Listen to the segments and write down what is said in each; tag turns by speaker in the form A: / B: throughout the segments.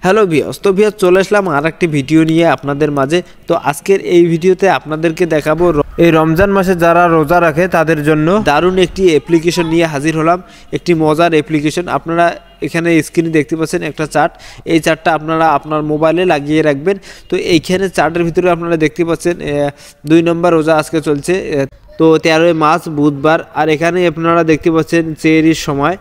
A: Hello viewers, তো viewers চলে আসলাম আর একটি ভিডিও নিয়ে আপনাদের মাঝে। তো আজকের এই ভিডিওতে আপনাদেরকে দেখাবো এই রমজান মাসে যারা রোজা রাখে তাদের জন্য দারুণ একটি অ্যাপ্লিকেশন নিয়ে হাজির হলাম। একটি মজার অ্যাপ্লিকেশন। আপনারা এখানে স্ক্রিনে দেখতে পাচ্ছেন একটা চার্ট। এই চার্টটা আপনারা আপনার মোবাইলে লাগিয়ে রাখবেন। তো এইখানে চার্টের ভিতরে আপনারা দেখতে পাচ্ছেন 2 নম্বর রোজা আজকে চলছে, তো 13 মার্চ বুধবার। আর এখানে আপনারা দেখতে পাচ্ছেন সেহরির সময়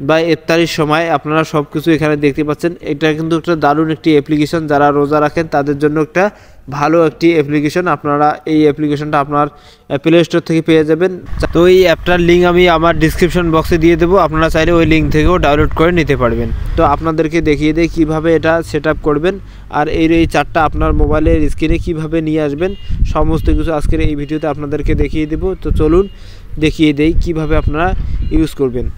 A: বা ইফতারির সময় আপনারা সব কিছু এখানে দেখতে পাচ্ছেন। এটা কিন্তু একটা দারুণ একটি অ্যাপ্লিকেশন, যারা রোজা রাখেন তাদের জন্য একটা ভালো একটি অ্যাপ্লিকেশন। আপনারা এই অ্যাপ্লিকেশনটা আপনার প্লে স্টোর থেকে পেয়ে যাবেন। তো এই অ্যাপটার লিঙ্ক আমি আমার ডিসক্রিপশন বক্সে দিয়ে দেবো, আপনারা চাইলে ওই লিঙ্ক থেকেও ডাউনলোড করে নিতে পারবেন। তো আপনাদেরকে দেখিয়ে দিই কীভাবে এটা সেট আপ করবেন, আর এই চার্টটা আপনার মোবাইলের স্ক্রিনে কীভাবে নিয়ে আসবেন, সমস্ত কিছু আজকের এই ভিডিওতে আপনাদেরকে দেখিয়ে দেবো। তো চলুন দেখিয়ে দেই কীভাবে আপনারা ইউজ করবেন।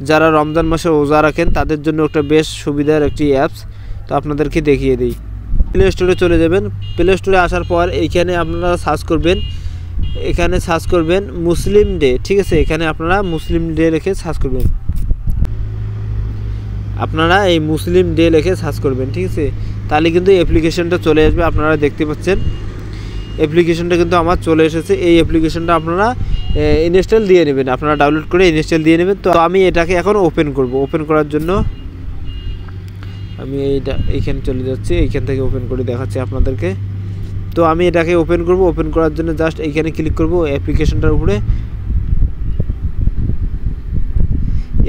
A: যারা রমজান মাসে রোজা রাখেন তাদের জন্য একটা বেশ সুবিধার একটি অ্যাপস। তো আপনাদেরকে দেখিয়ে দিই। প্লে স্টোরে চলে যাবেন। প্লে স্টোরে আসার পর এইখানে আপনারা সার্চ করবেন, এখানে সার্চ করবেন মুসলিম ডে। ঠিক আছে, এখানে আপনারা মুসলিম ডে লিখে সার্চ করবেন। আপনারা এই মুসলিম ডে লিখে সার্চ করবেন। ঠিক আছে, তাহলে কিন্তু অ্যাপ্লিকেশনটা চলে আসবে। আপনারা দেখতে পাচ্ছেন অ্যাপ্লিকেশনটা কিন্তু আমার চলে এসেছে। এই অ্যাপ্লিকেশনটা আপনারা ইনস্টল দিয়ে নেবেন, আপনারা ডাউনলোড করে ইনস্টল দিয়ে নেবেন। তো আমি এটাকে এখন ওপেন করব। ওপেন করার জন্য আমি এইখানে চলে যাচ্ছি, এইখান থেকে ওপেন করে দেখাচ্ছি আপনাদেরকে। তো আমি এটাকে ওপেন করব। ওপেন করার জন্য জাস্ট এইখানে ক্লিক করব অ্যাপ্লিকেশনটার উপরে।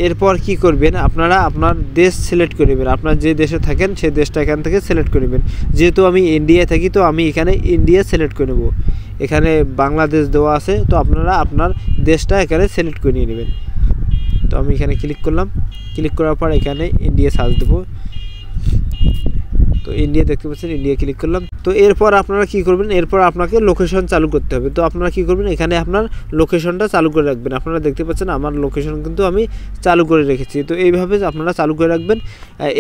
A: এরপর কি করবেন, আপনারা আপনার দেশ সিলেক্ট করে নেবেন। আপনার যে দেশে থাকেন সেই দেশটা এখান থেকে সিলেক্ট করে নেবেন। যেহেতু আমি ইন্ডিয়ায় থাকি তো আমি এখানে ইন্ডিয়া সিলেক্ট করে নেব। এখানে বাংলাদেশ দেওয়া আছে, তো আপনারা আপনার দেশটা এখানে সিলেক্ট করে নিয়ে নেবেন। তো আমি এখানে ক্লিক করলাম। ক্লিক করার পর এখানে ইন্ডিয়া সার্চ দেবো। তো ইন্ডিয়া দেখতে পাচ্ছেন, ইন্ডিয়া ক্লিক করলাম। তো এরপর আপনারা কি করবেন, এরপর আপনাকে লোকেশন চালু করতে হবে। তো আপনারা কি করবেন, এখানে আপনার লোকেশনটা চালু করে রাখবেন। আপনারা দেখতে পাচ্ছেন আমার লোকেশন কিন্তু আমি চালু করে রেখেছি। তো এইভাবে আপনারা চালু করে রাখবেন।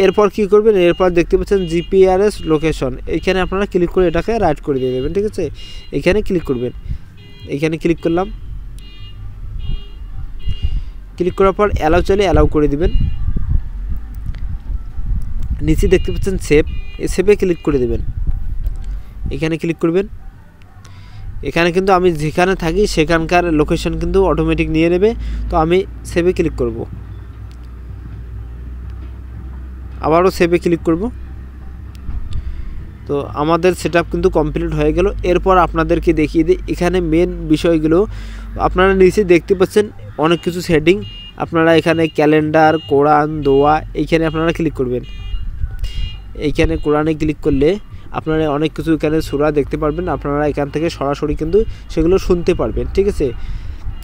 A: এরপর কি করবেন, এরপর দেখতে পাচ্ছেন জিপিআরএস লোকেশন, এইখানে আপনারা ক্লিক করে এটাকে রাইট করে দিয়ে দেবেন। ঠিক আছে, এইখানে ক্লিক করবেন। এইখানে ক্লিক করলাম। ক্লিক করার পর অ্যালাউ চাইলে অ্যালাউ করে দিবেন। নিচে দেখতে পাচ্ছেন সেভ, এই সেভে ক্লিক করে দেবেন। এখানে ক্লিক করবেন। এখানে কিন্তু আমি যেখানে থাকি সেখানকার লোকেশন কিন্তু অটোমেটিক নিয়ে নেবে। তো আমি সেভে ক্লিক করব, আবারও সেভে ক্লিক করব। তো আমাদের সেটআপ কিন্তু কমপ্লিট হয়ে গেল। এরপর আপনাদেরকে দেখিয়ে দিই এখানে মেন বিষয়গুলো। আপনারা নিচে দেখতে পাচ্ছেন অনেক কিছু সেটিং। আপনারা এখানে ক্যালেন্ডার, কোরআন, দোয়া, এইখানে আপনারা ক্লিক করবেন। এইখানে কোরআনে ক্লিক করলে আপনারা অনেক কিছু এখানে সূরা দেখতে পারবেন। আপনারা এখান থেকে সরাসরি কিন্তু সেগুলো শুনতে পারবেন। ঠিক আছে,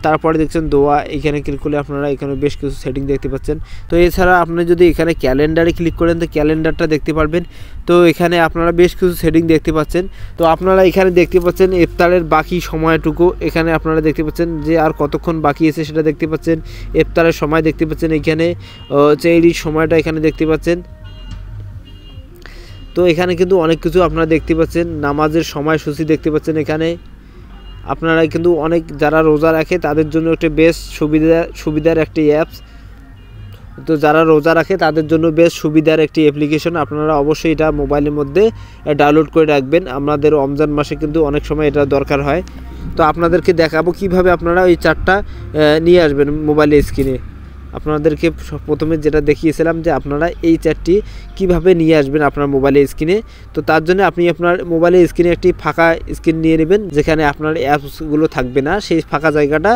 A: তারপরে দেখছেন দোয়া, এইখানে ক্লিক করলে আপনারা এখানে বেশ কিছু সেটিং দেখতে পাচ্ছেন। তো এছাড়া আপনি যদি এখানে ক্যালেন্ডারে ক্লিক করেন তো ক্যালেন্ডারটা দেখতে পারবেন। তো এখানে আপনারা বেশ কিছু সেটিং দেখতে পাচ্ছেন। তো আপনারা এখানে দেখতে পাচ্ছেন ইফতারের বাকি সময়টুকু, এখানে আপনারা দেখতে পাচ্ছেন যে আর কতক্ষণ বাকি আছে সেটা দেখতে পাচ্ছেন। ইফতারের সময় দেখতে পাচ্ছেন, এখানে সেহরির সময়টা এখানে দেখতে পাচ্ছেন। তো এখানে কিন্তু অনেক কিছু আপনারা দেখতে পাচ্ছেন, নামাজের সময়সূচি দেখতে পাচ্ছেন। এখানে আপনারা কিন্তু অনেক যারা রোজা রাখে তাদের জন্য একটা বেশ সুবিধার একটি অ্যাপস। তো যারা রোজা রাখে তাদের জন্য বেশ সুবিধার একটি অ্যাপ্লিকেশন। আপনারা অবশ্যই এটা মোবাইলের মধ্যে ডাউনলোড করে রাখবেন। আমাদের রমজান মাসে কিন্তু অনেক সময় এটা দরকার হয়। তো আপনাদেরকে দেখাবো কিভাবে আপনারা ওই চার্টটা নিয়ে আসবেন মোবাইলের স্ক্রিনে। আপনাদেরকে প্রথমে যেটা দেখিয়েছিলাম যে আপনারা এই চার্টটি কিভাবে নিয়ে আসবেন আপনার মোবাইলের স্ক্রিনে। তো তার জন্য আপনি আপনার মোবাইলের স্ক্রিনে একটি ফাঁকা স্ক্রিন নিয়ে নেবেন, যেখানে আপনার অ্যাপসগুলো থাকবে না, সেই ফাঁকা জায়গাটা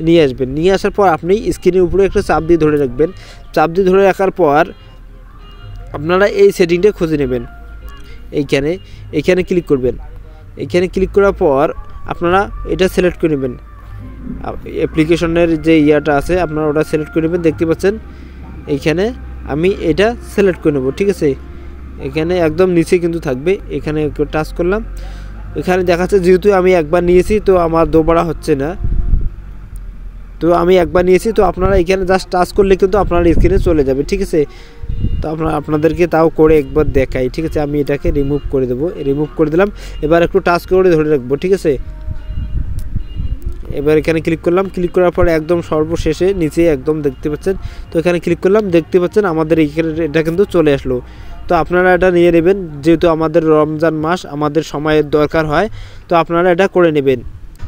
A: নিয়ে আসবেন। নিয়ে আসার পর আপনি স্ক্রিনের উপরে একটু চাপ দিয়ে ধরে রাখবেন। চাপ দিয়ে ধরে রাখার পর আপনারা এই সেটিংটা খুঁজে নেবেন। এইখানে ক্লিক করবেন। এইখানে ক্লিক করার পর আপনারা এটা সিলেক্ট করে নেবেন। অ্যাপ্লিকেশনের যে ইয়াটা আছে আপনারা ওটা সিলেক্ট করে নেবেন। দেখতে পাচ্ছেন এইখানে আমি এটা সিলেক্ট করে নেব। ঠিক আছে, এখানে একদম নিচে কিন্তু থাকবে। এখানে একটু টাচ করলাম, এখানে দেখাচ্ছে যেহেতু আমি একবার নিয়েছি তো আমার দোবারা হচ্ছে না। তো আমি একবার নিয়েছি, তো আপনারা এখানে জাস্ট টাচ করলে কিন্তু আপনার স্ক্রিনে চলে যাবে। ঠিক আছে, তো আপনাদেরকে তাও করে একবার দেখাই। ঠিক আছে, আমি এটাকে রিমুভ করে দেবো। রিমুভ করে দিলাম। এবার একটু টাচ করে ধরে রাখবো। ঠিক আছে, এবার এখানে ক্লিক করলাম। ক্লিক করার পরে একদম সর্বশেষে নিচে একদম দেখতে পাচ্ছেন। তো এখানে ক্লিক করলাম, দেখতে পাচ্ছেন আমাদের এইখানে এটা কিন্তু চলে আসলো। তো আপনারা এটা নিয়ে নেবেন, যেহেতু আমাদের রমজান মাস, আমাদের সময়ের দরকার হয়, তো আপনারা এটা করে নেবেন।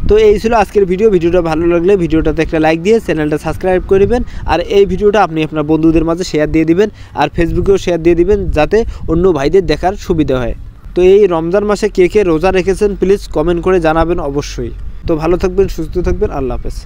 A: তো এই ছিল আজকের ভিডিওটা ভালো লাগলে ভিডিওটাতে একটা লাইক দিয়ে চ্যানেলটা সাবস্ক্রাইব করে নেবেন। আর এই ভিডিওটা আপনি আপনার বন্ধুদের মাঝে শেয়ার দিয়ে দিবেন, আর ফেসবুকেও শেয়ার দিয়ে দিবেন, যাতে অন্য ভাইদের দেখার সুবিধা হয়। তো এই রমজান মাসে কে কে রোজা রেখেছেন প্লিজ কমেন্ট করে জানাবেন অবশ্যই। তো ভালো থাকবেন, সুস্থ থাকবেন, আল্লাহ হাফেজ।